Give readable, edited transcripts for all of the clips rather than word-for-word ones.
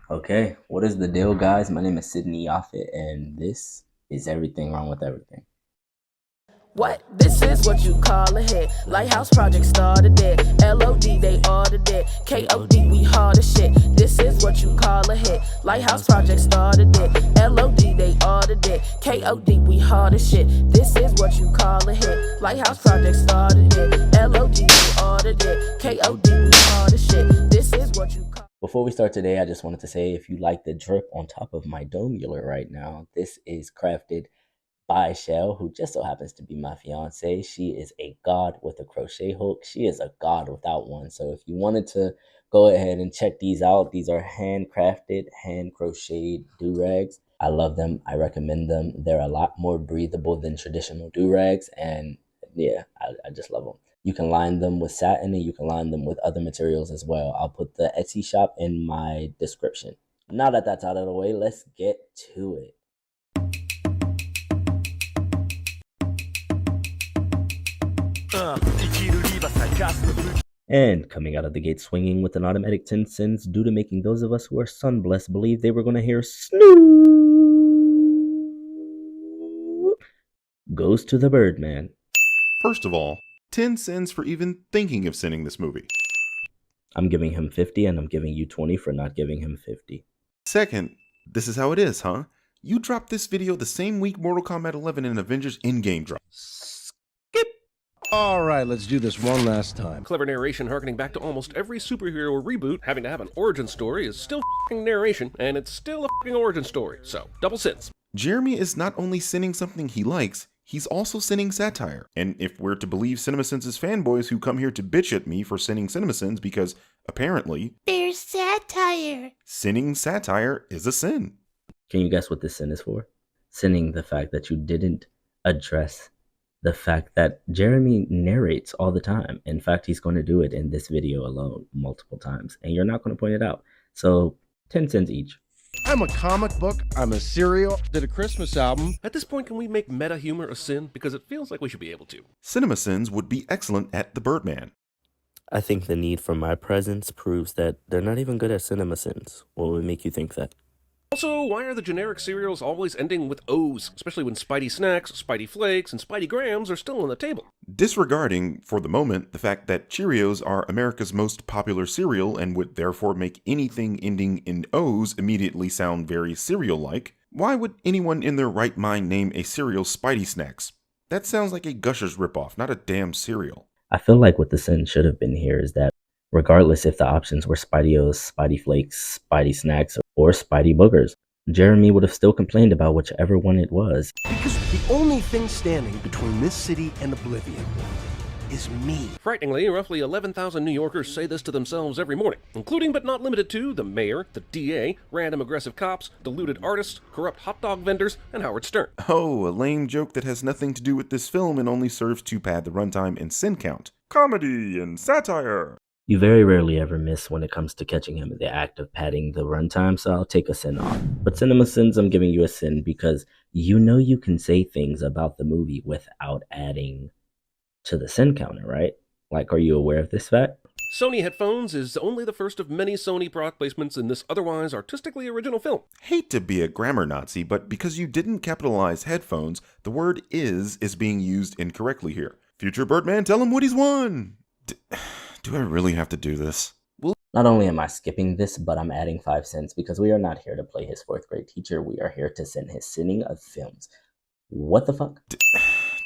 Okay, what is the deal, guys? My name is Sydney Offit, and this is Everything Wrong with Everything. What? This is what you call a hit. Lighthouse Project started it. LOD, they ordered it. KOD, we hard as shit. This is what you call a hit. Lighthouse Project started it. LOD, they ordered it. KOD, we hard as shit. This is what you call a hit. Lighthouse Project started it. LOD, we ordered it. KOD, we hard as shit. This is what you call. Before we start today, I just wanted to say if you like the drip on top of my domular right now, this is crafted by Shell, who just so happens to be my fiance. She is a god with a crochet hook. She is a god without one. So if you wanted to go ahead and check these out, these are handcrafted, hand crocheted Durags. I love them. I recommend them. They're a lot more breathable than traditional Durags. And yeah, I just love them. You can line them with satin and you can line them with other materials as well. I'll put the Etsy shop in my description. Now that that's out of the way, let's get to it. And coming out of the gate swinging with an automatic 10 cents due to making those of us who are sun blessed believe they were going to hear snoo goes to the Birdman. First of all, 10 cents for even thinking of sending this movie. I'm giving him 50 and I'm giving you 20 for not giving him 50. Second, this is how it is, huh? You dropped this video the same week Mortal Kombat 11 and Avengers Endgame dropped. Skip! Alright, let's do this one last time. Clever narration harkening back to almost every superhero reboot having to have an origin story is still f***ing narration, and it's still a f***ing origin story, so double sins. Jeremy is not only sending something he likes, he's also sending satire. And if we're to believe CinemaSins' fanboys who come here to bitch at me for sending CinemaSins because, apparently, there's satire. Sending satire is a sin. Can you guess what this sin is for? Sinning the fact that you didn't address the fact that Jeremy narrates all the time. In fact, he's going to do it in this video alone multiple times, and you're not going to point it out. So 10 cents each. I'm a comic book, I'm a cereal, did a Christmas album. At this point, can we make meta humor a sin? Because it feels like we should be able to. CinemaSins would be excellent at The Birdman. I think the need for my presence proves that they're not even good at CinemaSins. What would make you think that? Also, why are the generic cereals always ending with O's? Especially when Spidey Snacks, Spidey Flakes, and Spidey Grams are still on the table. Disregarding, for the moment, the fact that Cheerios are America's most popular cereal and would therefore make anything ending in O's immediately sound very cereal-like, why would anyone in their right mind name a cereal Spidey Snacks? That sounds like a Gushers ripoff, not a damn cereal. I feel like what the sin should have been here is that regardless if the options were Spidey-O's, Spidey Flakes, Spidey Snacks, or Spidey Boogers, Jeremy would have still complained about whichever one it was. Because the only thing standing between this city and oblivion is me. Frighteningly, roughly 11,000 New Yorkers say this to themselves every morning, including but not limited to the mayor, the DA, random aggressive cops, deluded artists, corrupt hot dog vendors, and Howard Stern. Oh, a lame joke that has nothing to do with this film and only serves to pad the runtime and sin count. Comedy and satire! You very rarely ever miss when it comes to catching him in the act of padding the runtime, so I'll take a sin off. But CinemaSins, I'm giving you a sin because you know you can say things about the movie without adding to the sin counter, right? Like, are you aware of this fact? Sony headphones is only the first of many Sony product placements in this otherwise artistically original film. Hate to be a grammar Nazi, but because you didn't capitalize headphones, the word is being used incorrectly here. Future Birdman, tell him what he's won! Do I really have to do this? Not only am I skipping this, but I'm adding 5 cents because we are not here to play his 4th grade teacher. We are here to send his sinning of films. What the fuck?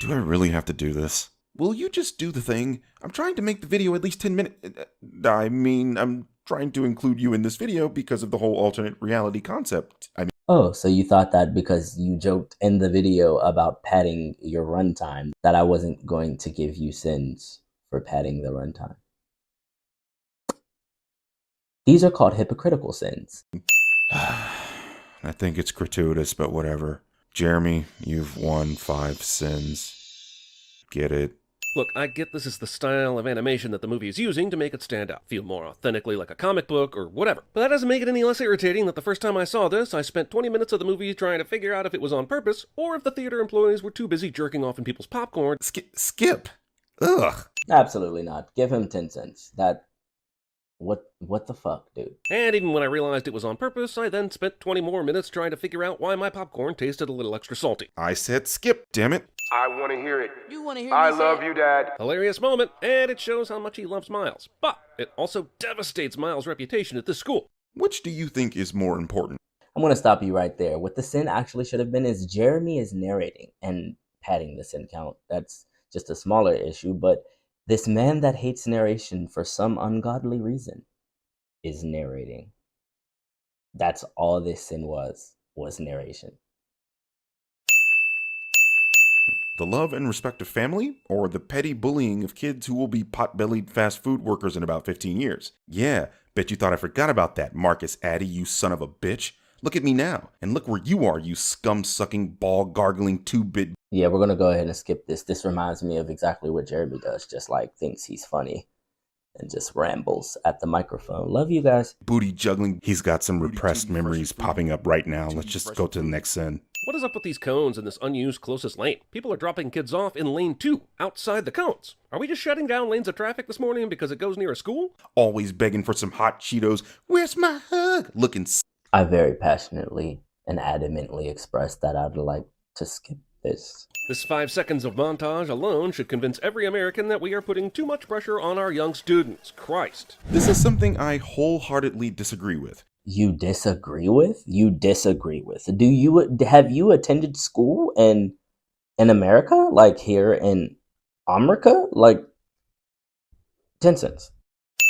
Do I really have to do this? Will you just do the thing? I'm trying to make the video at least 10 minutes. I'm trying to include you in this video because of the whole alternate reality concept. Oh, so you thought that because you joked in the video about padding your runtime that I wasn't going to give you sins for padding the runtime. These are called hypocritical sins. I think it's gratuitous, but whatever. Jeremy, you've won 5 sins. Get it? Look, I get this is the style of animation that the movie is using to make it stand out, feel more authentically like a comic book or whatever. But that doesn't make it any less irritating that the first time I saw this, I spent 20 minutes of the movie trying to figure out if it was on purpose or if the theater employees were too busy jerking off in people's popcorn. Skip. Ugh. Absolutely not. Give him 10 cents. That What the fuck, dude? And even when I realized it was on purpose, I then spent 20 more minutes trying to figure out why my popcorn tasted a little extra salty. I said skip, damn it. I want to hear it. You want to hear I me love say it? you, Dad. Hilarious moment, and it shows how much he loves Miles. But it also devastates Miles' reputation at this school. Which do you think is more important? I'm gonna stop you right there. What the sin actually should have been is Jeremy is narrating and padding the sin count. That's just a smaller issue, but this man that hates narration for some ungodly reason is narrating. That's all this sin was narration. The love and respect of family, or the petty bullying of kids who will be pot-bellied fast food workers in about 15 years? Yeah, bet you thought I forgot about that, Marcus Addy, you son of a bitch. Look at me now, and look where you are, you scum-sucking, ball-gargling, two-bit. Yeah, we're gonna go ahead and skip this. This reminds me of exactly what Jeremy does, just like thinks he's funny and just rambles at the microphone. Love you guys. Booty juggling. He's got some repressed memories popping up right now. Let's just go to the next sin. What is up with these cones in this unused closest lane? People are dropping kids off in lane 2, outside the cones. Are we just shutting down lanes of traffic this morning because it goes near a school? Always begging for some hot Cheetos. Where's my hug? Looking I very passionately and adamantly expressed that I'd like to skip this. This 5 seconds of montage alone should convince every American that we are putting too much pressure on our young students. Christ. This is something I wholeheartedly disagree with. You disagree with? You disagree with. Have you attended school in America? Like here in America? Like 10 cents.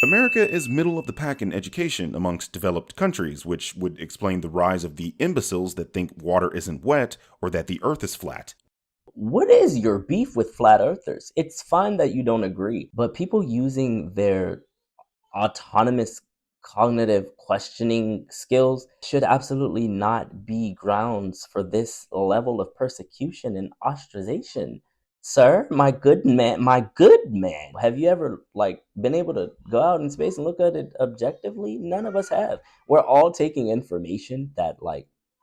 America is middle of the pack in education amongst developed countries, which would explain the rise of the imbeciles that think water isn't wet or that the earth is flat. What is your beef with flat earthers? It's fine that you don't agree, but people using their autonomous cognitive questioning skills should absolutely not be grounds for this level of persecution and ostracization. Sir, my good man, have you ever been able to go out in space and look at it objectively? None of us have. We're all taking information that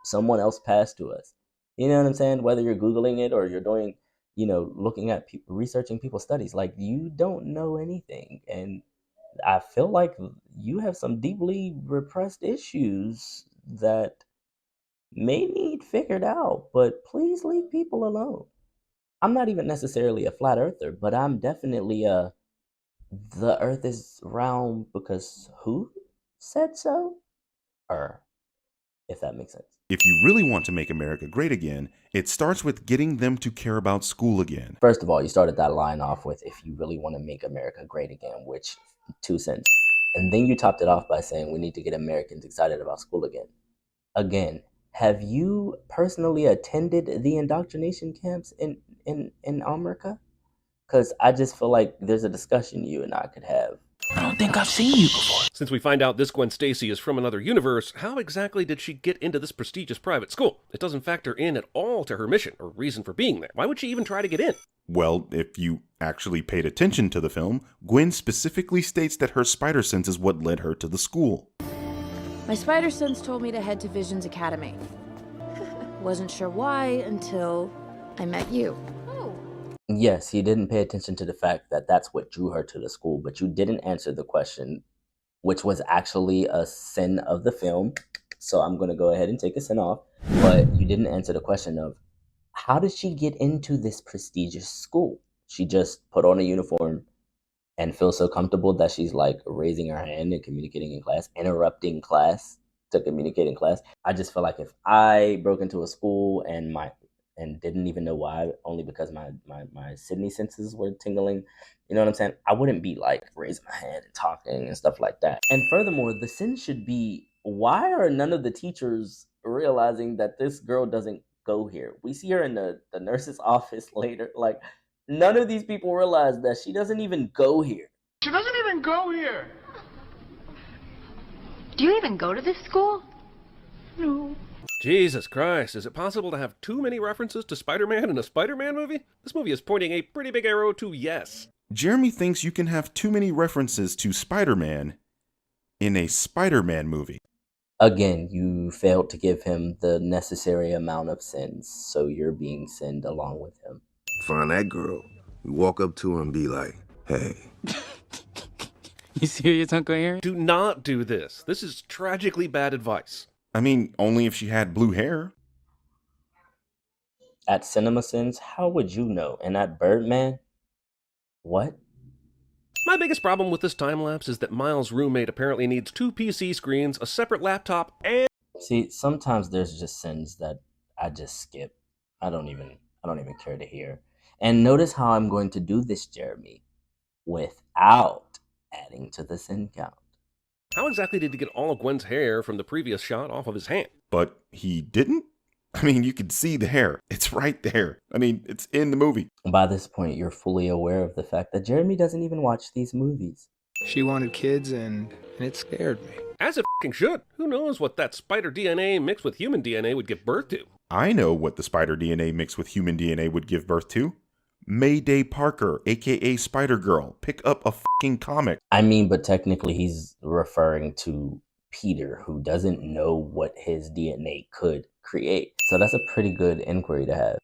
someone else passed to us. You know what I'm saying? Whether you're Googling it or you're doing, looking at researching people's studies, you don't know anything. And I feel like you have some deeply repressed issues that may need figured out, but please leave people alone. I'm not even necessarily a flat earther, but I'm definitely the earth is round because who said so? If that makes sense. If you really want to make America great again, it starts with getting them to care about school again. First of all, you started that line off with, if you really want to make America great again, which 2 cents. And then you topped it off by saying we need to get Americans excited about school again. Again, have you personally attended the indoctrination camps in America? Because I just feel like there's a discussion you and I could have. I don't think I've seen you before. Since we find out this Gwen Stacy is from another universe, how exactly did she get into this prestigious private school? It doesn't factor in at all to her mission or reason for being there. Why would she even try to get in? Well, if you actually paid attention to the film, Gwen specifically states that her spider sense is what led her to the school. My spider sense told me to head to Vision's Academy. Wasn't sure why until I met you. Yes, he didn't pay attention to the fact that that's what drew her to the school, but you didn't answer the question, which was actually a sin of the film. So I'm going to go ahead and take a sin off. But you didn't answer the question of, how did she get into this prestigious school? She just put on a uniform and feels so comfortable that she's raising her hand and communicating in class, interrupting class to communicate in class. I just feel like if I broke into a school and didn't even know why, only because my Sydney senses were tingling, you know what I'm saying? I wouldn't be raising my hand and talking and stuff like that. And furthermore, the sin should be, why are none of the teachers realizing that this girl doesn't go here? We see her in the nurse's office later. None of these people realize that she doesn't even go here. She doesn't even go here. Do you even go to this school? No. Jesus Christ, is it possible to have too many references to Spider-Man in a Spider-Man movie? This movie is pointing a pretty big arrow to yes. Jeremy thinks you can have too many references to Spider-Man in a Spider-Man movie. Again, you failed to give him the necessary amount of sins, so you're being sinned along with him. Find that girl. We walk up to her and be like, hey, You serious, Uncle Aaron? Do not do this. This is tragically bad advice. I mean, only if she had blue hair. At CinemaSins, how would you know? And at Birdman, what? My biggest problem with this time lapse is that Miles' roommate apparently needs 2 PC screens, a separate laptop, and... See, sometimes there's just sins that I just skip. I don't even care to hear. And notice how I'm going to do this, Jeremy, without adding to the sin count. How exactly did he get all of Gwen's hair from the previous shot off of his hand? But he didn't? I mean, you can see the hair. It's right there. I mean, it's in the movie. By this point, you're fully aware of the fact that Jeremy doesn't even watch these movies. She wanted kids, and it scared me. As it f***ing should. Who knows what that spider DNA mixed with human DNA would give birth to? I know what the spider DNA mixed with human DNA would give birth to. Mayday Parker, aka Spider-Girl. Pick up a f***ing comic. I mean, but technically he's referring to Peter, who doesn't know what his DNA could create. So that's a pretty good inquiry to have.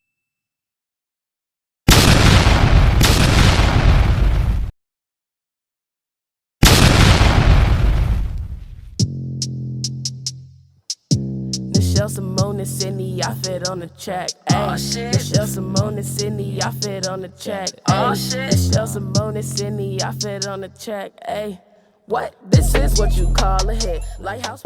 Michelle Simone, Sydney, I fit on the track. Oh shit. Michelle Simone, Sydney, I fit on the track. Oh shit. Michelle Simone, Sydney, I fit on the track. Ay, what? This is what you call a hit. Lighthouse.